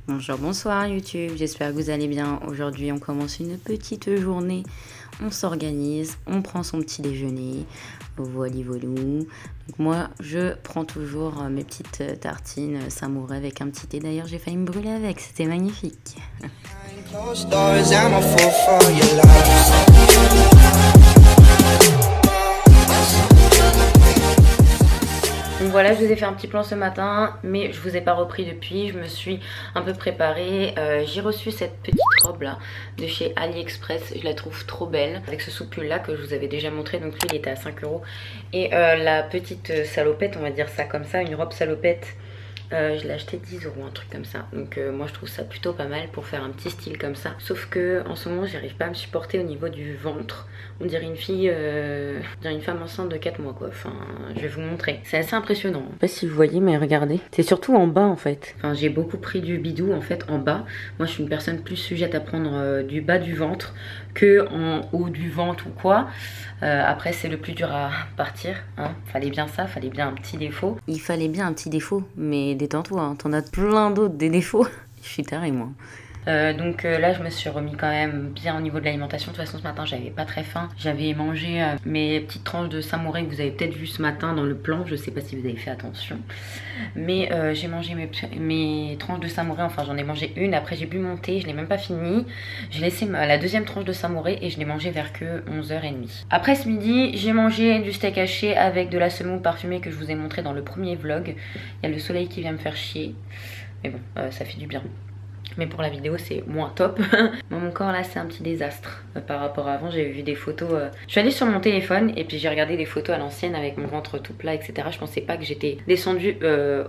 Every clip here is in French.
Bonjour, bonsoir YouTube, j'espère que vous allez bien. Aujourd'hui on commence une petite journée, on s'organise, on prend son petit déjeuner, voilà. Donc moi je prends toujours mes petites tartines samouraï avec un petit thé. D'ailleurs j'ai failli me brûler avec, c'était magnifique. Donc voilà, je vous ai fait un petit plan ce matin, mais je vous ai pas repris depuis. Je me suis un peu préparée. J'ai reçu cette petite robe là de chez AliExpress. Je la trouve trop belle avec ce soupule là que je vous avais déjà montré. Donc lui il était à 5 €. Et la petite salopette, on va dire ça comme ça, une robe salopette. Je l'ai acheté 10 €, un truc comme ça. Donc moi je trouve ça plutôt pas mal pour faire un petit style comme ça. Sauf que en ce moment j'arrive pas à me supporter au niveau du ventre. On dirait une fille, on dirait une femme enceinte de 4 mois quoi. Enfin je vais vous montrer. C'est assez impressionnant. Je sais pas si vous voyez mais regardez. C'est surtout en bas en fait. Enfin j'ai beaucoup pris du bidou en fait en bas. Moi je suis une personne plus sujette à prendre du bas du ventre que en haut du ventre ou quoi. Après c'est le plus dur à partir hein. Fallait bien ça, fallait bien un petit défaut. Il fallait bien un petit défaut, mais détends-toi, hein. T'en as plein d'autres des défauts. Je suis tarée moi. Donc là je me suis remis quand même bien au niveau de l'alimentation. De toute façon ce matin j'avais pas très faim. J'avais mangé mes petites tranches de samouraï que vous avez peut-être vu ce matin dans le plan. Je sais pas si vous avez fait attention. Mais j'ai mangé mes tranches de samouraï. Enfin j'en ai mangé une. Après j'ai bu mon thé. Je l'ai même pas fini. J'ai laissé la deuxième tranche de samouraï et je l'ai mangé vers que 11h30. Après ce midi j'ai mangé du steak haché avec de la semoule parfumée que je vous ai montré dans le premier vlog. Il y a le soleil qui vient me faire chier. Mais bon ça fait du bien. Mais pour la vidéo c'est moins top. Mon corps là c'est un petit désastre par rapport à avant. J'ai vu des photos, je suis allée sur mon téléphone et puis j'ai regardé des photos à l'ancienne avec mon ventre tout plat etc. Je pensais pas que j'étais descendue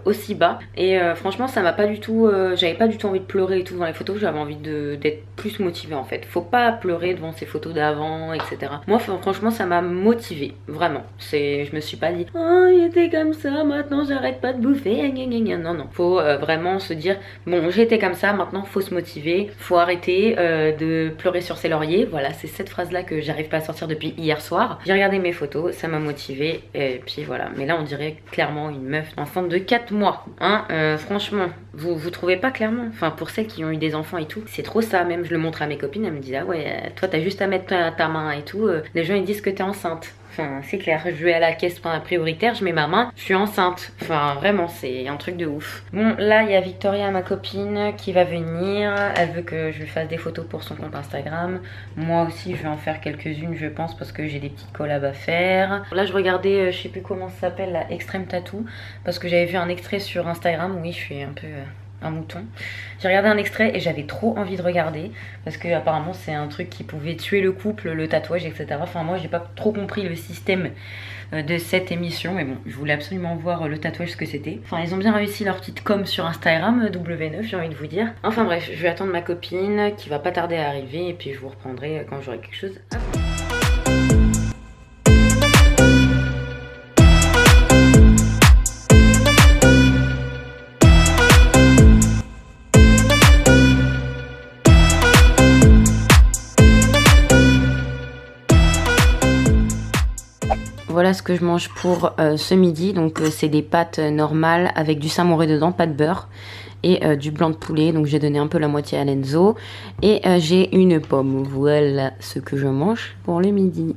aussi bas. Et franchement ça m'a pas du tout, j'avais pas du tout envie de pleurer et tout devant les photos. J'avais envie d'être plus motivée en fait. Faut pas pleurer devant ces photos d'avant etc. Moi franchement ça m'a motivée. Vraiment. Je me suis pas dit oh il était comme ça maintenant j'arrête pas de bouffer. Non non. Faut vraiment se dire bon j'étais comme ça maintenant faut se motiver, faut arrêter de pleurer sur ses lauriers. Voilà, c'est cette phrase là que j'arrive pas à sortir depuis hier soir. J'ai regardé mes photos, ça m'a motivée et puis voilà. Mais là on dirait clairement une meuf enceinte de 4 mois hein, franchement vous trouvez pas clairement? Enfin pour celles qui ont eu des enfants et tout, c'est trop ça. Même je le montre à mes copines, elles me disent ah ouais toi t'as juste à mettre ta main et tout, les gens ils disent que t'es enceinte. Enfin, c'est clair, je vais à la caisse prioritaire, je mets ma main, je suis enceinte. Enfin, vraiment, c'est un truc de ouf. Bon, là, il y a Victoria, ma copine, qui va venir. Elle veut que je lui fasse des photos pour son compte Instagram. Moi aussi, je vais en faire quelques-unes, je pense, parce que j'ai des petites collabs à faire. Là, je regardais, je sais plus comment ça s'appelle, la Extreme Tattoo, parce que j'avais vu un extrait sur Instagram. Oui, je suis un peu... un mouton. J'ai regardé un extrait et j'avais trop envie de regarder parce que apparemment c'est un truc qui pouvait tuer le couple, le tatouage etc. Enfin moi j'ai pas trop compris le système de cette émission mais bon je voulais absolument voir le tatouage ce que c'était. Enfin ils ont bien réussi leur petite com sur Instagram W9 j'ai envie de vous dire. Enfin bref je vais attendre ma copine qui va pas tarder à arriver et puis je vous reprendrai quand j'aurai quelque chose à faire. Voilà ce que je mange pour ce midi. Donc c'est des pâtes normales avec du samouraï dedans, pas de beurre. Et du blanc de poulet. Donc j'ai donné un peu la moitié à Lenzo. Et j'ai une pomme. Voilà ce que je mange pour le midi.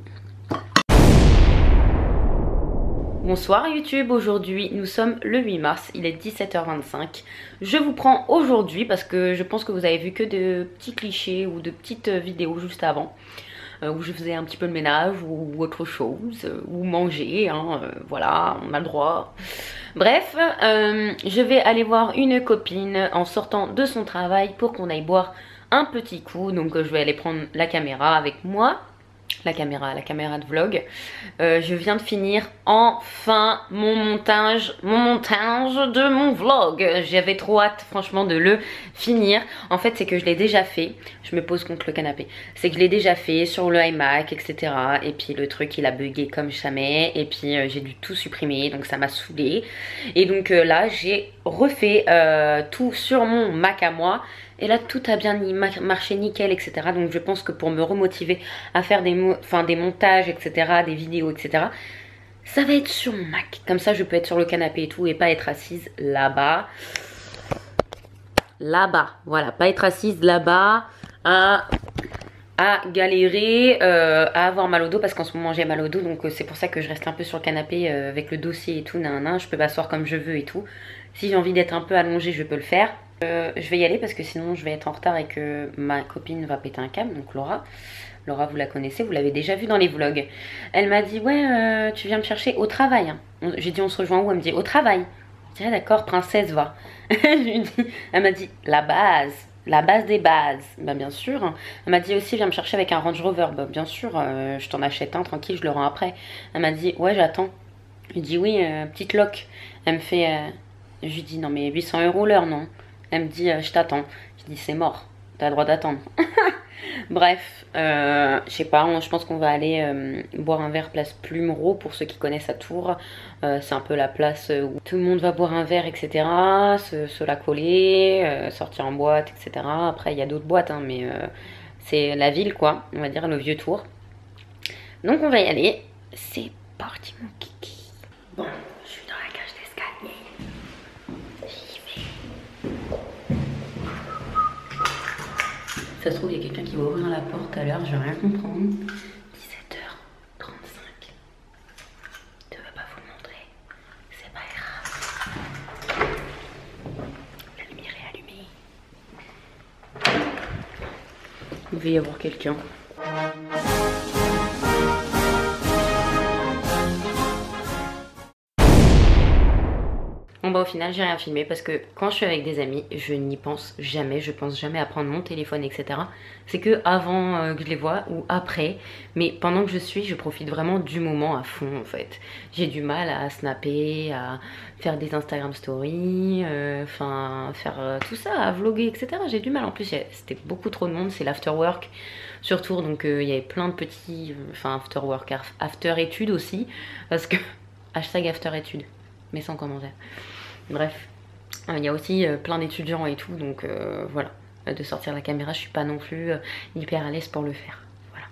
Bonsoir YouTube, aujourd'hui nous sommes le 8 mars, il est 17h25. Je vous prends aujourd'hui parce que je pense que vous avez vu que de petits clichés ou de petites vidéos juste avant. Où je faisais un petit peu de ménage ou autre chose, ou manger, hein, voilà, on a le droit. Bref, je vais aller voir une copine en sortant de son travail pour qu'on aille boire un petit coup. Donc je vais aller prendre la caméra avec moi. La caméra de vlog. Je viens de finir enfin mon montage de mon vlog. J'avais trop hâte franchement de le finir. En fait c'est que je l'ai déjà fait. Je me pose contre le canapé. C'est que je l'ai déjà fait sur le iMac etc. Et puis le truc il a bugué comme jamais. Et puis j'ai dû tout supprimer donc ça m'a saoulée. Et donc là j'ai refait tout sur mon Mac à moi. Et là tout a bien marché nickel etc. Donc je pense que pour me remotiver à faire des montages etc. Des vidéos etc. Ça va être sur mon Mac. Comme ça je peux être sur le canapé et tout et pas être assise là-bas. là-bas. Voilà, pas être assise là-bas à galérer, à avoir mal au dos parce qu'en ce moment j'ai mal au dos, donc c'est pour ça que je reste un peu sur le canapé avec le dossier et tout, je peux m'asseoir comme je veux et tout. Si j'ai envie d'être un peu allongée, je peux le faire. Je vais y aller parce que sinon je vais être en retard et que ma copine va péter un câble, donc Laura. Laura, vous la connaissez, vous l'avez déjà vue dans les vlogs. Elle m'a dit, ouais, tu viens me chercher au travail. Hein. J'ai dit, on se rejoint où? Elle me dit, au travail. Je dis, ah, d'accord, princesse, va. Elle m'a dit, la base des bases. Bah, bien sûr. Elle m'a dit aussi, viens me chercher avec un Range Rover. Bah, bien sûr, je t'en achète un, tranquille, je le rends après. Elle m'a dit, ouais, j'attends. Je lui dis, oui, petite loc. Elle me fait, je lui dis, non, mais 800 € l'heure, non? Elle me dit, je t'attends. Je dis, c'est mort, t'as le droit d'attendre. Bref, je sais pas, je pense qu'on va aller boire un verre place Plumereau pour ceux qui connaissent à Tours. C'est un peu la place où tout le monde va boire un verre, etc. Se la coller, sortir en boîte, etc. Après, il y a d'autres boîtes, hein, mais c'est la ville, quoi, on va dire, le vieux Tours. Donc, on va y aller. C'est parti, mon kiki. Bon, je suis dans la cage d'escalier. J'y vais. Ça se trouve, il y a quelqu'un qui va ouvrir la porte à l'heure, je vais rien comprendre. 17h35. Je ne vais pas vous le montrer. C'est pas grave. La lumière est allumée. Il va y avoir quelqu'un. Bon bah au final j'ai rien filmé parce que quand je suis avec des amis je n'y pense jamais, je pense jamais à prendre mon téléphone etc. C'est que avant que je les vois ou après, mais pendant que je suis je profite vraiment du moment à fond en fait. J'ai du mal à snapper, à faire des Instagram stories, enfin faire tout ça, à vlogger etc. J'ai du mal, en plus c'était beaucoup trop de monde, c'est l'after work sur Tours donc il y avait plein de petits, enfin after work, after études aussi parce que hashtag after études mais sans commentaire. Bref, il y a aussi plein d'étudiants et tout, donc voilà, de sortir la caméra, je suis pas non plus hyper à l'aise pour le faire. Voilà.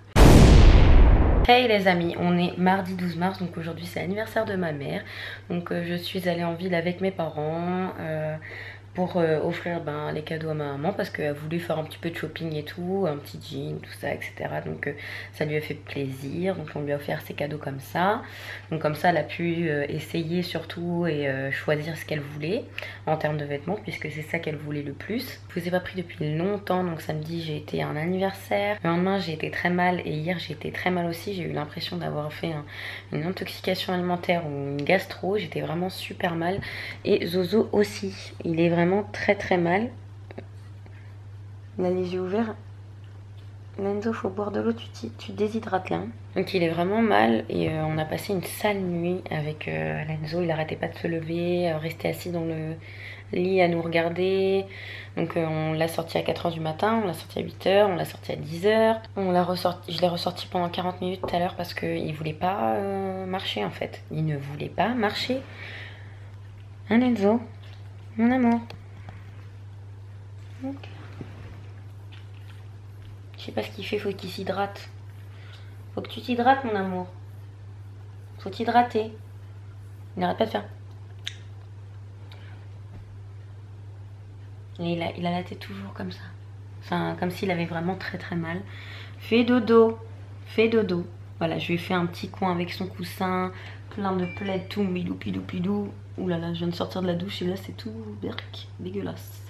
Hey les amis, on est mardi 12 mars, donc aujourd'hui c'est l'anniversaire de ma mère. Donc je suis allée en ville avec mes parents pour offrir les cadeaux à ma maman parce qu'elle a voulu faire un petit peu de shopping et tout, un petit jean, tout ça, etc. Donc ça lui a fait plaisir, donc on lui a offert ses cadeaux comme ça. Donc comme ça elle a pu essayer surtout et choisir ce qu'elle voulait en termes de vêtements puisque c'est ça qu'elle voulait le plus. Je vous ai pas pris depuis longtemps, donc samedi j'ai été à un anniversaire, le lendemain j'ai été très mal et hier j'ai été très mal aussi. J'ai eu l'impression d'avoir fait une intoxication alimentaire ou une gastro, j'étais vraiment super mal et Zozo aussi, il est vraiment très très mal. Il a les yeux ouverts. Lenzo, faut boire de l'eau, tu déshydrates là. Donc il est vraiment mal et on a passé une sale nuit avec Lenzo. Il arrêtait pas de se lever, restait assis dans le lit à nous regarder. Donc on l'a sorti à 4h du matin, on l'a sorti à 8h, on l'a sorti à 10h. Je l'ai ressorti pendant 40 minutes tout à l'heure parce qu'il voulait pas marcher en fait. Il ne voulait pas marcher. Hein Lenzo, mon amour. Okay. Je sais pas ce qu'il fait, faut qu'il s'hydrate. Faut que tu t'hydrates mon amour. Faut t'hydrater. Il n'arrête pas de faire. Et il a la tête toujours comme ça. Enfin, comme s'il avait vraiment très très mal. Fais dodo. Fais dodo. Voilà, je lui ai fait un petit coin avec son coussin. Plein de plaids, tout milou pilou pilou. Ouh là là, je viens de sortir de la douche et là c'est tout berk, dégueulasse.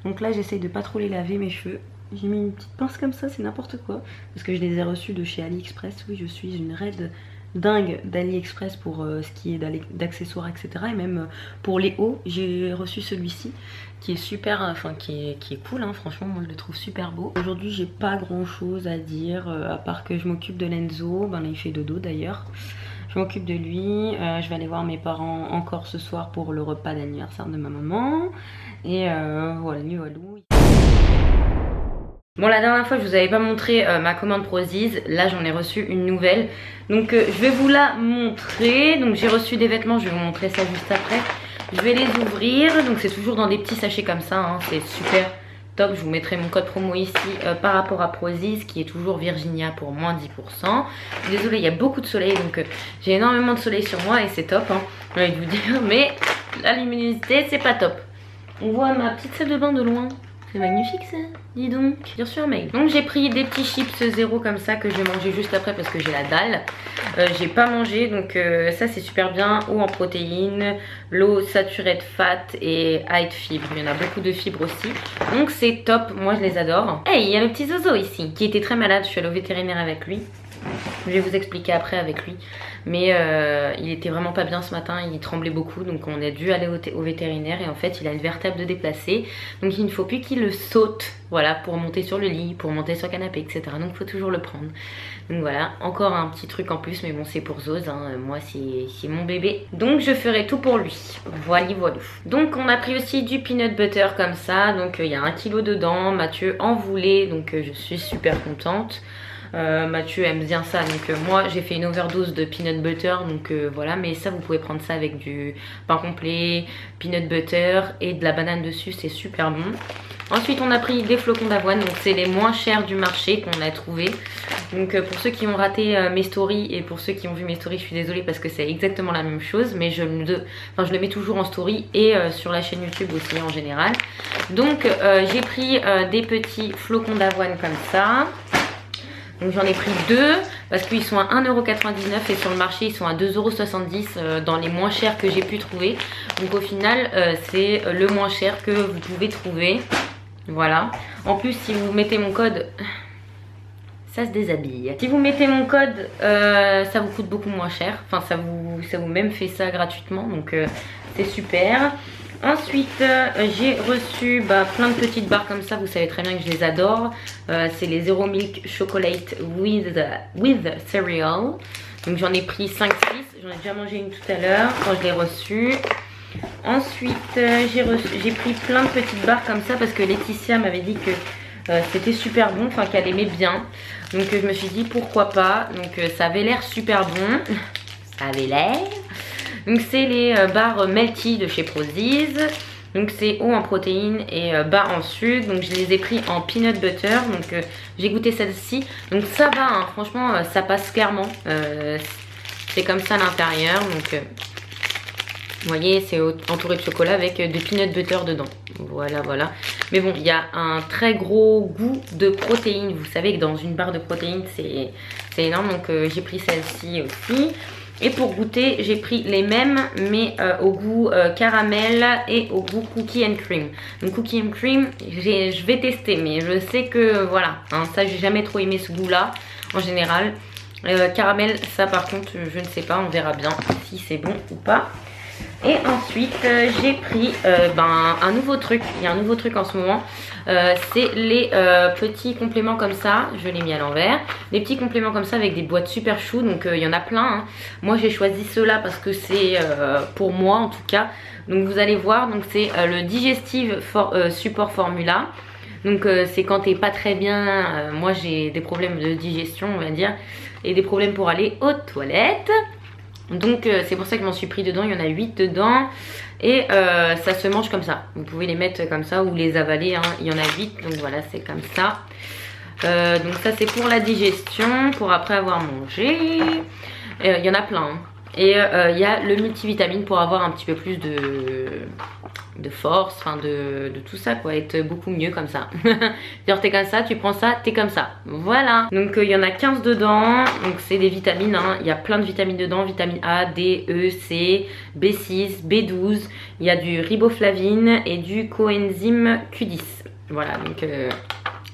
Donc là j'essaye de pas trop les laver mes cheveux. J'ai mis une petite pince comme ça, c'est n'importe quoi. Parce que je les ai reçus de chez AliExpress. Oui, je suis une raide dingue d'AliExpress pour ce qui est d'accessoires, etc. Et même pour les hauts, j'ai reçu celui-ci qui est super, enfin qui est cool, hein. Franchement, moi je le trouve super beau. Aujourd'hui, j'ai pas grand chose à dire, à part que je m'occupe de Lenzo. Ben là, il fait dodo d'ailleurs. Je m'occupe de lui, je vais aller voir mes parents encore ce soir pour le repas d'anniversaire de ma maman. Et voilà, walou. Bon, la dernière fois je vous avais pas montré ma commande Prozis. Là j'en ai reçu une nouvelle. Donc je vais vous la montrer. Donc j'ai reçu des vêtements, je vais vous montrer ça juste après. Je vais les ouvrir. Donc c'est toujours dans des petits sachets comme ça, hein. C'est super top. Je vous mettrai mon code promo ici par rapport à Prozis qui est toujours Virginia pour moins 10%. Désolée, il y a beaucoup de soleil, donc j'ai énormément de soleil sur moi et c'est top, hein, j'ai envie de vous dire. Mais la luminosité c'est pas top. On voit ma petite salle de bain de loin. C'est magnifique ça, dis donc. J'ai reçu un mail. Donc j'ai pris des petits chips zéro comme ça que je vais manger juste après parce que j'ai la dalle. J'ai pas mangé donc ça c'est super bien. Haut en protéines, low saturated fat et high de fibres. Il y en a beaucoup de fibres aussi. Donc c'est top, moi je les adore. Hey, il y a le petit Zozo ici qui était très malade. Je suis allée au vétérinaire avec lui. Je vais vous expliquer après avec lui. Mais il était vraiment pas bien ce matin, il tremblait beaucoup. Donc on a dû aller au vétérinaire. Et en fait il a une vertèbre de déplacée. Donc il ne faut plus qu'il le saute. Voilà, pour monter sur le lit, pour monter sur le canapé, etc. Donc il faut toujours le prendre. Donc voilà, encore un petit truc en plus. Mais bon c'est pour Zoz, hein. Moi c'est mon bébé. Donc je ferai tout pour lui. Voilà, voilà. Donc on a pris aussi du peanut butter comme ça. Donc il y a 1 kg dedans. Mathieu en voulait. Donc je suis super contente. Mathieu aime bien ça, donc moi j'ai fait une overdose de peanut butter, donc voilà. Mais ça vous pouvez prendre ça avec du pain complet, peanut butter et de la banane dessus, c'est super bon. Ensuite on a pris des flocons d'avoine, donc c'est les moins chers du marché qu'on a trouvé. Donc pour ceux qui ont raté mes stories et pour ceux qui ont vu mes stories, je suis désolée parce que c'est exactement la même chose. Mais je le mets toujours en story et sur la chaîne YouTube aussi en général. Donc j'ai pris des petits flocons d'avoine comme ça. Donc j'en ai pris 2 parce qu'ils sont à 1,99€ et sur le marché ils sont à 2,70€ dans les moins chers que j'ai pu trouver. Donc au final c'est le moins cher que vous pouvez trouver. Voilà. En plus si vous mettez mon code, ça se déshabille. Si vous mettez mon code ça vous coûte beaucoup moins cher. Enfin ça vous même fait ça gratuitement, donc c'est super. Ensuite j'ai reçu plein de petites barres comme ça, vous savez très bien que je les adore. C'est les Zero Milk Chocolate with Cereal. Donc j'en ai pris 5-6, j'en ai déjà mangé une tout à l'heure quand je l'ai reçue. Ensuite j'ai pris plein de petites barres comme ça parce que Laetitia m'avait dit que c'était super bon, enfin qu'elle aimait bien. Donc je me suis dit pourquoi pas, donc ça avait l'air super bon. Ça avait l'air. Donc c'est les barres Melty de chez Prozis. Donc c'est haut en protéines et bas en sucre. Donc je les ai pris en peanut butter. Donc j'ai goûté celle-ci. Donc ça va, hein, franchement ça passe clairement. C'est comme ça à l'intérieur. Donc vous voyez, c'est entouré de chocolat avec du peanut butter dedans. Voilà, voilà. Mais bon, il y a un très gros goût de protéines. Vous savez que dans une barre de protéines, c'est énorme. Donc j'ai pris celle-ci aussi. Et pour goûter, j'ai pris les mêmes, mais au goût caramel et au goût cookie and cream. Donc cookie and cream, je vais tester, mais je sais que voilà, hein, ça j'ai jamais trop aimé ce goût-là en général. Caramel, ça par contre, je ne sais pas, on verra bien si c'est bon ou pas. Et ensuite j'ai pris un nouveau truc. Il y a un nouveau truc en ce moment. C'est les petits compléments comme ça. Je l'ai mis à l'envers. Les petits compléments comme ça avec des boîtes super chou. Donc il y en a plein, hein. Moi j'ai choisi ceux-là parce que c'est pour moi en tout cas. Donc vous allez voir. Donc c'est le Digestive Support Formula. Donc c'est quand t'es pas très bien. Moi j'ai des problèmes de digestion on va dire. Et des problèmes pour aller aux toilettes. Donc c'est pour ça que je m'en suis pris dedans, il y en a 8 dedans. Et ça se mange comme ça. Vous pouvez les mettre comme ça ou les avaler, hein. Il y en a 8, donc voilà, c'est comme ça. Donc ça c'est pour la digestion, pour après avoir mangé. Il y en a plein, hein. Et il y a le multivitamine pour avoir un petit peu plus de force, enfin de tout ça quoi, être beaucoup mieux comme ça. Genre t'es comme ça, tu prends ça, t'es comme ça. Voilà. Donc il y en a 15 dedans, donc c'est des vitamines, hein. Il y a plein de vitamines dedans, vitamine A, D, E, C, B6, B12. Il y a du riboflavine et du coenzyme Q10. Voilà, donc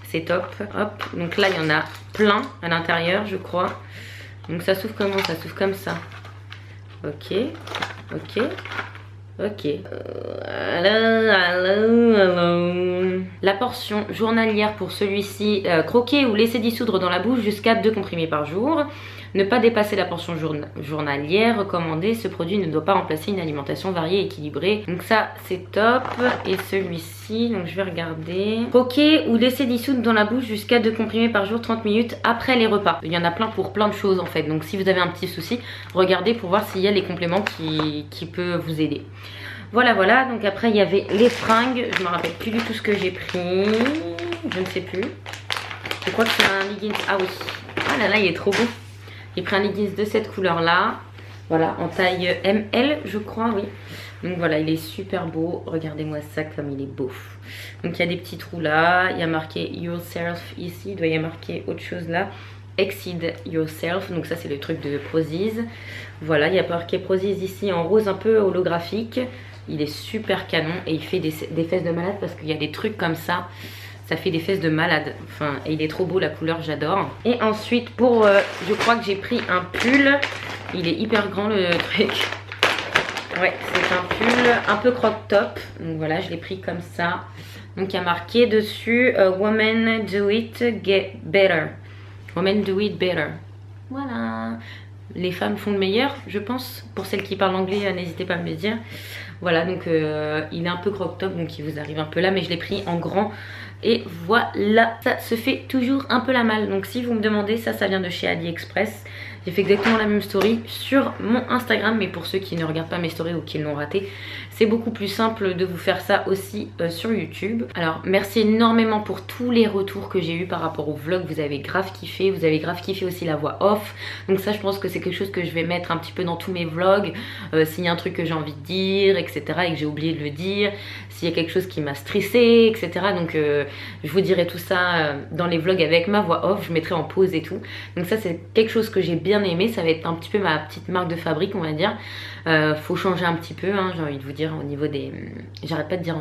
c'est top. Hop, donc là il y en a plein à l'intérieur je crois. Donc ça s'ouvre comment? Ça s'ouvre comme ça. Ok, ok. Ok. La portion journalière pour celui-ci, croquer ou laisser dissoudre dans la bouche jusqu'à 2 comprimés par jour. Ne pas dépasser la portion journalière recommandée. Ce produit ne doit pas remplacer une alimentation variée et équilibrée. Donc ça c'est top. Et celui-ci, donc je vais regarder. Croquer ou laisser dissoudre dans la bouche jusqu'à 2 comprimés par jour 30 minutes après les repas. Il y en a plein pour plein de choses en fait. Donc si vous avez un petit souci, regardez pour voir s'il y a les compléments qui peuvent vous aider. Voilà, voilà. Donc après il y avait les fringues. Je me rappelle plus du tout ce que j'ai pris. Je ne sais plus. Je crois que c'est un leggings. Ah oui. Ah là là, il est trop beau. J'ai pris un leggings de cette couleur là. Voilà, en taille ML je crois, oui. Donc voilà, il est super beau. Regardez-moi ça comme il est beau. Donc il y a des petits trous là. Il y a marqué yourself ici. Il doit y avoir marqué autre chose là. Exceed yourself. Donc ça c'est le truc de Prozis. Voilà, il y a marqué Prozis ici en rose un peu holographique. Il est super canon et il fait des fesses de malade parce qu'il y a des trucs comme ça. Ça fait des fesses de malade. Enfin, et il est trop beau la couleur, j'adore. Et ensuite pour, je crois que j'ai pris un pull. Il est hyper grand le truc. Ouais, c'est un pull un peu crop top. Donc voilà, je l'ai pris comme ça. Donc il y a marqué dessus Women do it get better. Women do it better. Voilà. Les femmes font le meilleur, je pense. Pour celles qui parlent anglais, n'hésitez pas à me le dire. Voilà, donc il est un peu crop top, donc il vous arrive un peu là. Mais je l'ai pris en grand. Et voilà, ça se fait toujours un peu la malle. Donc si vous me demandez, ça vient de chez AliExpress. J'ai fait exactement la même story sur mon Instagram. Mais pour ceux qui ne regardent pas mes stories ou qui l'ont raté, c'est beaucoup plus simple de vous faire ça aussi sur YouTube. Alors merci énormément pour tous les retours que j'ai eu par rapport au vlog. Vous avez grave kiffé. Vous avez grave kiffé aussi la voix off. Donc ça je pense que c'est quelque chose que je vais mettre un petit peu dans tous mes vlogs. S'il y a un truc que j'ai envie de dire, etc. et que j'ai oublié de le dire. S'il y a quelque chose qui m'a stressé, etc. Donc je vous dirai tout ça dans les vlogs avec ma voix off. Je mettrai en pause et tout. Donc ça c'est quelque chose que j'ai bien aimé. Ça va être un petit peu ma petite marque de fabrique, on va dire. Faut changer un petit peu, hein, j'ai envie de vous dire, au niveau des... J'arrête pas de dire,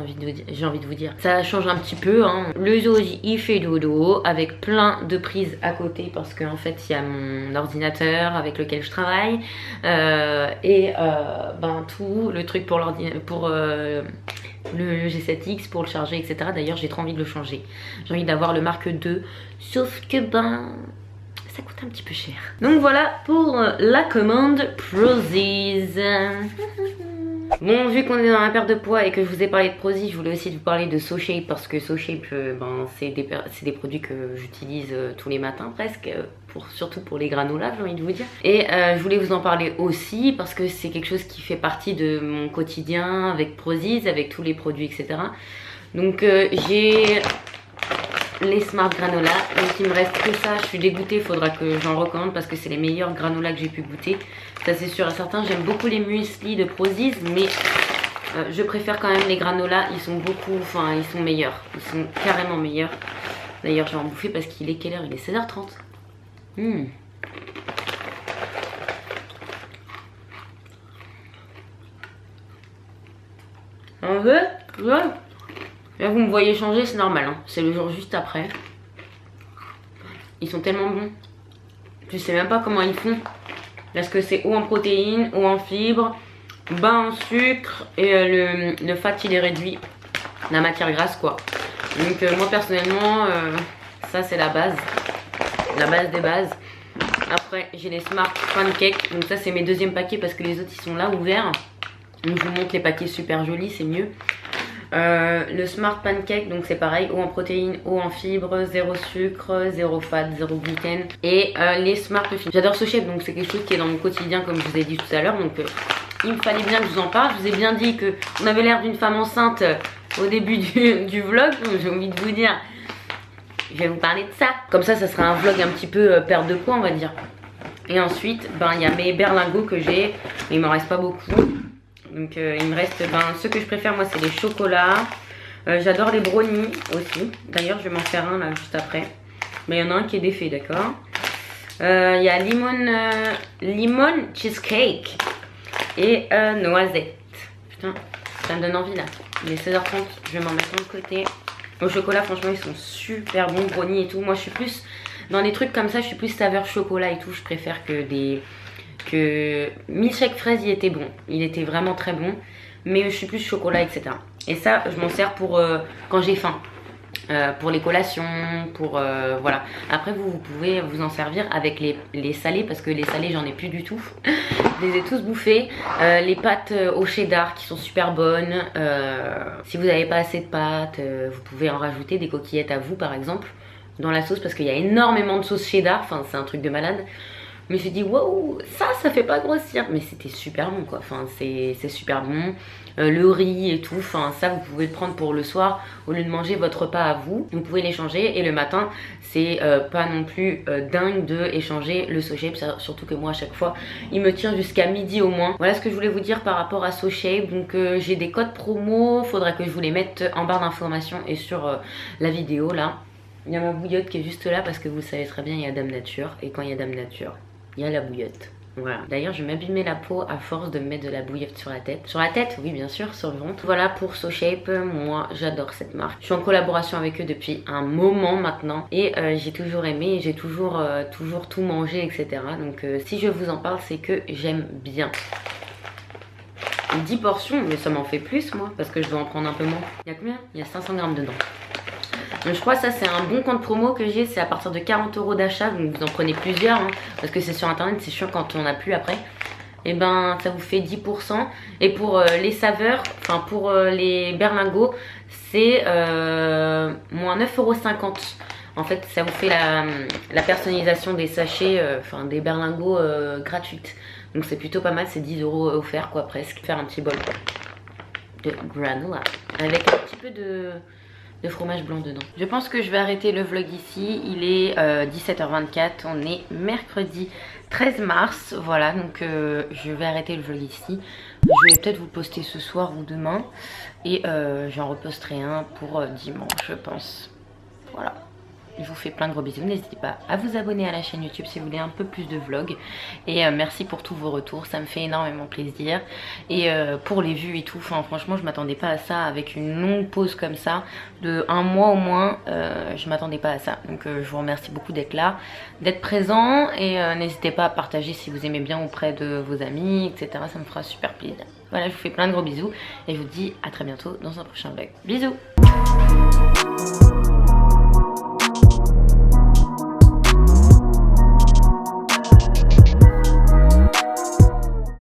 j'ai envie de vous dire. Ça change un petit peu, hein. Le Zoji il fait dodo avec plein de prises à côté parce qu'en fait il y a mon ordinateur avec lequel je travaille ben tout le truc pour l'ordinateur, le G7X pour le charger, etc. D'ailleurs j'ai trop envie de le changer. J'ai envie d'avoir le Mark II, sauf que ben... ça coûte un petit peu cher. Donc voilà pour la commande Prozis. Bon, vu qu'on est dans la perte de poids et que je vous ai parlé de Prozis, je voulais aussi vous parler de SoShape parce que SoShape, ben, c'est des produits que j'utilise tous les matins presque, surtout pour les granolas, j'ai envie de vous dire. Et je voulais vous en parler aussi parce que c'est quelque chose qui fait partie de mon quotidien avec Prozis, avec tous les produits, etc. Donc j'ai les Smart Granola, donc il me reste que ça. Je suis dégoûtée, il faudra que j'en recommande parce que c'est les meilleurs granolas que j'ai pu goûter, ça c'est sûr et certain. J'aime beaucoup les muesli de Prozis, mais je préfère quand même les granolas. Ils sont beaucoup, enfin ils sont meilleurs, ils sont carrément meilleurs. D'ailleurs je vais en bouffer parce qu'il est quelle heure? Il est 16h30. En fait, ouais. Là vous me voyez changer, c'est normal, hein. C'est le jour juste après. Ils sont tellement bons. Je sais même pas comment ils font. Est-ce que c'est ou en protéines, ou en fibres, bas en sucre, et le fat il est réduit. La matière grasse quoi. Donc moi personnellement, ça c'est la base. La base des bases. Après j'ai les Smart Pancakes. Donc ça c'est mes deuxièmes paquets parce que les autres ils sont là ouverts. Donc je vous montre les paquets super jolis, c'est mieux. Le Smart Pancake, donc c'est pareil, haut en protéines, haut en fibres, zéro sucre, zéro fat, zéro gluten. Et les Smart Fibres. J'adore SoShape, donc c'est quelque chose qui est dans mon quotidien comme je vous ai dit tout à l'heure. Donc il me fallait bien que je vous en parle. Je vous ai bien dit que on avait l'air d'une femme enceinte au début du vlog. J'ai envie de vous dire, je vais vous parler de ça. Comme ça, ça sera un vlog un petit peu perte de poids on va dire. Et ensuite, ben il y a mes berlingots que j'ai, mais il m'en reste pas beaucoup. Donc il me reste, ceux que je préfère moi c'est les chocolats. J'adore les brownies aussi. D'ailleurs je vais m'en faire un là juste après. Mais il y en a un qui est défait, d'accord. Il y a limon cheesecake et noisette. Putain, ça me donne envie là. Il est 16h30, je vais m'en mettre de côté. Au chocolat franchement ils sont super bons, brownies et tout. Moi je suis plus dans les trucs comme ça, je suis plus saveur chocolat et tout. Je préfère que milkshake fraise il était bon, il était vraiment très bon, mais je suis plus chocolat, etc. Et ça je m'en sers pour quand j'ai faim, pour les collations, pour voilà. Après vous pouvez vous en servir avec les salés parce que les salés j'en ai plus du tout. Je les ai tous bouffés. Les pâtes au cheddar qui sont super bonnes. Si vous n'avez pas assez de pâtes, vous pouvez en rajouter des coquillettes à vous par exemple dans la sauce parce qu'il y a énormément de sauce cheddar, enfin c'est un truc de malade. Mais j'ai dit waouh, ça fait pas grossir. Mais c'était super bon quoi, enfin c'est super bon. Le riz et tout, enfin ça vous pouvez le prendre pour le soir au lieu de manger votre repas à vous. Vous pouvez l'échanger et le matin c'est pas non plus dingue de échanger le SoShape, surtout que moi à chaque fois il me tient jusqu'à midi au moins. Voilà ce que je voulais vous dire par rapport à SoShape. Donc j'ai des codes promo, faudra que je vous les mette en barre d'informations et sur la vidéo là. Il y a ma bouillotte qui est juste là parce que vous savez très bien il y a Dame Nature et quand il y a Dame Nature il y a la bouillotte. Voilà. D'ailleurs, je vais m'abîmer la peau à force de me mettre de la bouillotte sur la tête. Sur la tête, oui, bien sûr, sur le ventre. Voilà pour SoShape. Moi, j'adore cette marque. Je suis en collaboration avec eux depuis un moment maintenant. Et j'ai toujours aimé, j'ai toujours tout mangé, etc. Donc, si je vous en parle, c'est que j'aime bien. 10 portions, mais ça m'en fait plus, moi, parce que je dois en prendre un peu moins. Il y a combien? Il y a 500 grammes dedans. Donc je crois que ça c'est un bon compte promo que j'ai, c'est à partir de 40 € d'achat, donc vous en prenez plusieurs hein, parce que c'est sur internet, c'est chiant quand on n'a plus après. Et ben ça vous fait 10%. Et pour les saveurs, enfin pour les berlingots, c'est moins 9,50 €. En fait ça vous fait la personnalisation des sachets, enfin des berlingots gratuites. Donc c'est plutôt pas mal, c'est 10 € offert quoi presque. Faire un petit bol de granola avec un petit peu de fromage blanc dedans. Je pense que je vais arrêter le vlog ici. Il est 17h24. On est mercredi 13 mars. Voilà, donc je vais arrêter le vlog ici. Je vais peut-être vous poster ce soir ou demain. Et j'en reposterai un pour dimanche, je pense. Voilà. Je vous fais plein de gros bisous. N'hésitez pas à vous abonner à la chaîne YouTube si vous voulez un peu plus de vlogs. Et merci pour tous vos retours. Ça me fait énormément plaisir. Et pour les vues et tout, enfin, franchement, je m'attendais pas à ça avec une longue pause comme ça. De un mois au moins, je m'attendais pas à ça. Donc je vous remercie beaucoup d'être là, d'être présent. Et n'hésitez pas à partager si vous aimez bien auprès de vos amis, etc. Ça me fera super plaisir. Voilà, je vous fais plein de gros bisous. Et je vous dis à très bientôt dans un prochain vlog. Bisous!